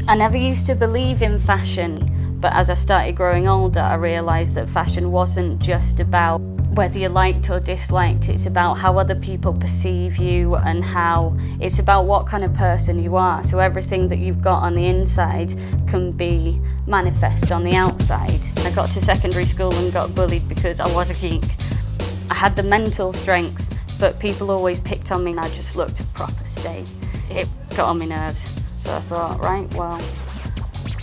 I never used to believe in fashion, but as I started growing older, I realised that fashion wasn't just about whether you liked or disliked. It's about how other people perceive you and how it's about what kind of person you are. So everything that you've got on the inside can be manifest on the outside. I got to secondary school and got bullied because I was a geek. I had the mental strength, but people always picked on me and I just looked a proper state. It got on my nerves. So I thought, right, well,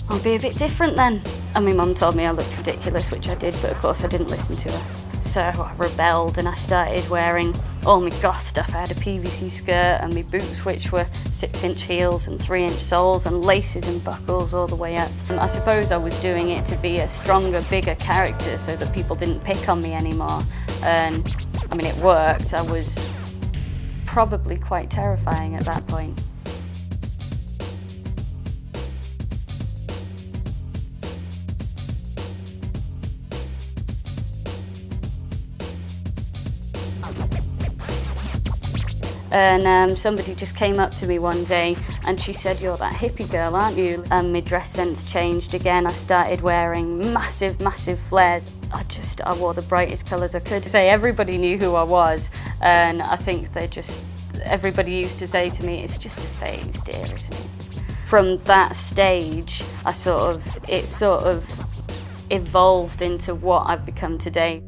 I'll be a bit different then. And my mum told me I looked ridiculous, which I did, but of course I didn't listen to her. So I rebelled and I started wearing all my goth stuff. I had a PVC skirt and my boots, which were 6-inch heels and 3-inch soles and laces and buckles all the way up. And I suppose I was doing it to be a stronger, bigger character so that people didn't pick on me anymore. And I mean, it worked. I was probably quite terrifying at that point. And somebody just came up to me one day and she said, "You're that hippie girl, aren't you?" And my dress sense changed again. I started wearing massive, massive flares. I wore the brightest colours I could. Everybody knew who I was, and I think everybody used to say to me, "It's just a phase, dear, isn't it?" From that stage, it sort of evolved into what I've become today.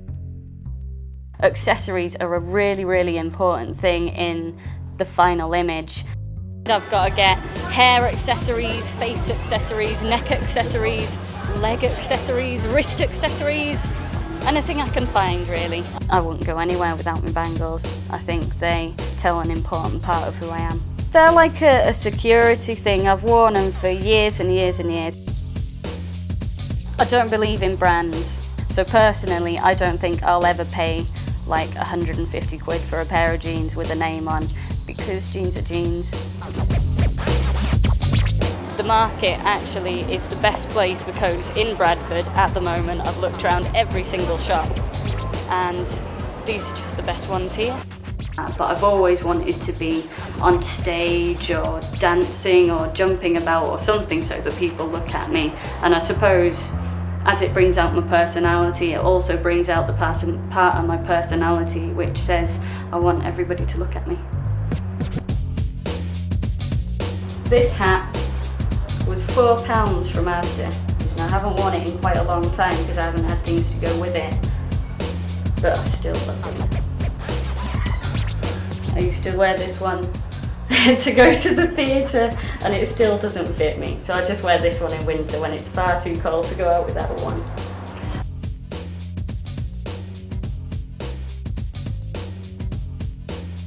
Accessories are a really, really important thing in the final image. I've got to get hair accessories, face accessories, neck accessories, leg accessories, wrist accessories, anything I can find really. I wouldn't go anywhere without my bangles. I think they tell an important part of who I am. They're like a security thing. I've worn them for years and years and years. I don't believe in brands, so personally I don't think I'll ever pay like 150 quid for a pair of jeans with a name on, because jeans are jeans. The market actually is the best place for coats in Bradford at the moment. I've looked around every single shop and these are just the best ones here. But I've always wanted to be on stage or dancing or jumping about or something so that people look at me, and I suppose as it brings out my personality, it also brings out the part of my personality which says I want everybody to look at me. This hat was £4 from Asda, and I haven't worn it in quite a long time because I haven't had things to go with it, but I still love it. I used to wear this one to go to the theatre and it still doesn't fit me, so I just wear this one in winter when it's far too cold to go out with that one.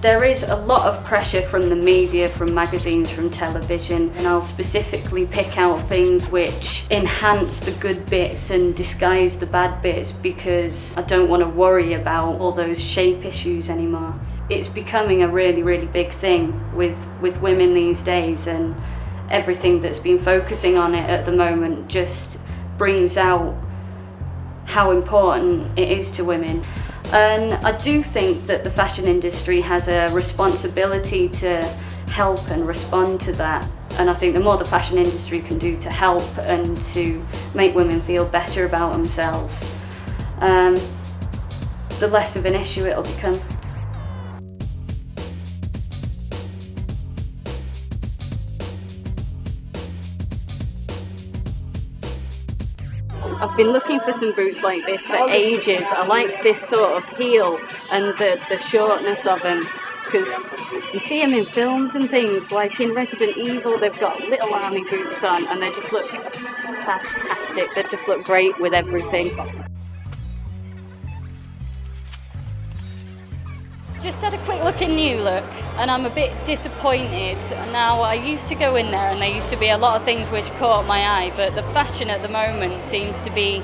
There is a lot of pressure from the media, from magazines, from television, and I'll specifically pick out things which enhance the good bits and disguise the bad bits because I don't want to worry about all those shape issues anymore. It's becoming a really, really big thing with women these days, and everything that's been focusing on it at the moment just brings out how important it is to women. And I do think that the fashion industry has a responsibility to help and respond to that. And I think the more the fashion industry can do to help and to make women feel better about themselves, the less of an issue it'll become. I've been looking for some boots like this for ages. I like this sort of heel and the shortness of them, because you see them in films and things, like in Resident Evil they've got little army boots on and they just look fantastic, they just look great with everything. Just had a quick look in New Look and I'm a bit disappointed. Now, I used to go in there and there used to be a lot of things which caught my eye, but the fashion at the moment seems to be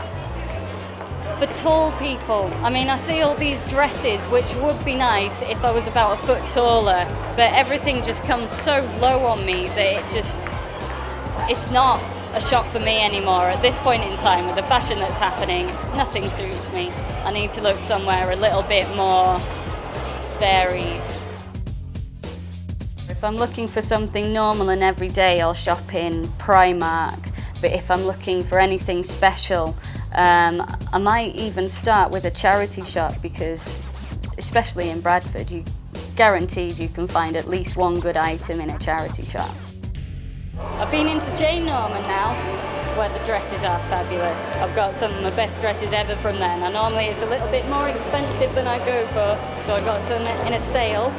for tall people. I mean, I see all these dresses, which would be nice if I was about a foot taller, but everything just comes so low on me that it's not a shop for me anymore. At this point in time, with the fashion that's happening, nothing suits me. I need to look somewhere a little bit more varied. If I'm looking for something normal and everyday, I'll shop in Primark, but if I'm looking for anything special, I might even start with a charity shop, because especially in Bradford, you guaranteed you can find at least one good item in a charity shop. I've been into Jane Norman now, where the dresses are fabulous. I've got some of my best dresses ever from there. Now normally it's a little bit more expensive than I go for, so I got some in a sale.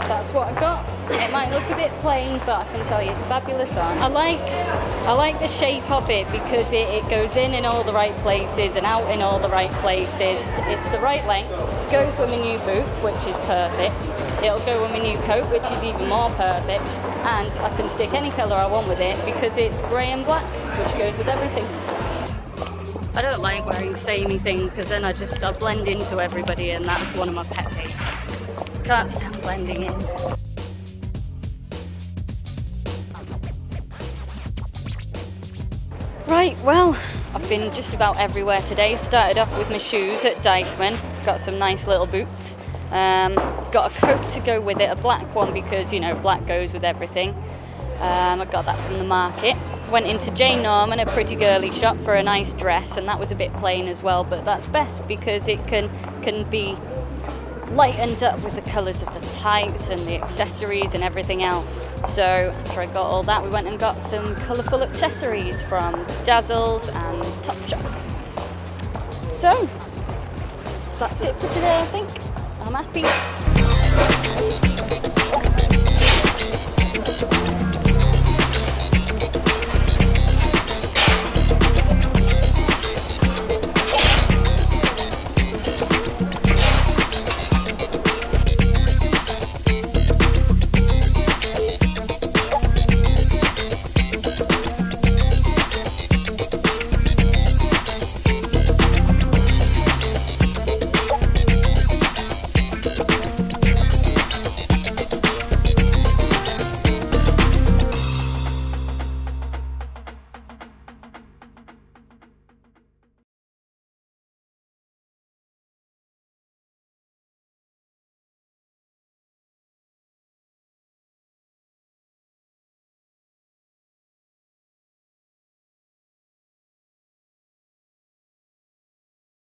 That's what I got. It might look a bit plain, but I can tell you it's fabulous on. I like the shape of it because it goes in all the right places and out in all the right places. It's the right length. It goes with my new boots, which is perfect. It'll go with my new coat, which is even more perfect. And I can stick any colour I want with it because it's grey and black, which goes with everything. I don't like wearing samey things because then I blend into everybody, and that's one of my pet hates. Can't stand blending in. Right, well, I've been just about everywhere today. Started off with my shoes at Dykeman, got some nice little boots, got a coat to go with it, a black one because, you know, black goes with everything. I got that from the market. Went into Jane Norman, a pretty girly shop, for a nice dress, and that was a bit plain as well, but that's best because it can be lightened up with the colours of the tights and the accessories and everything else. So after I got all that, we went and got some colourful accessories from Dazzles and Topshop. So that's it for today, I think. I'm happy.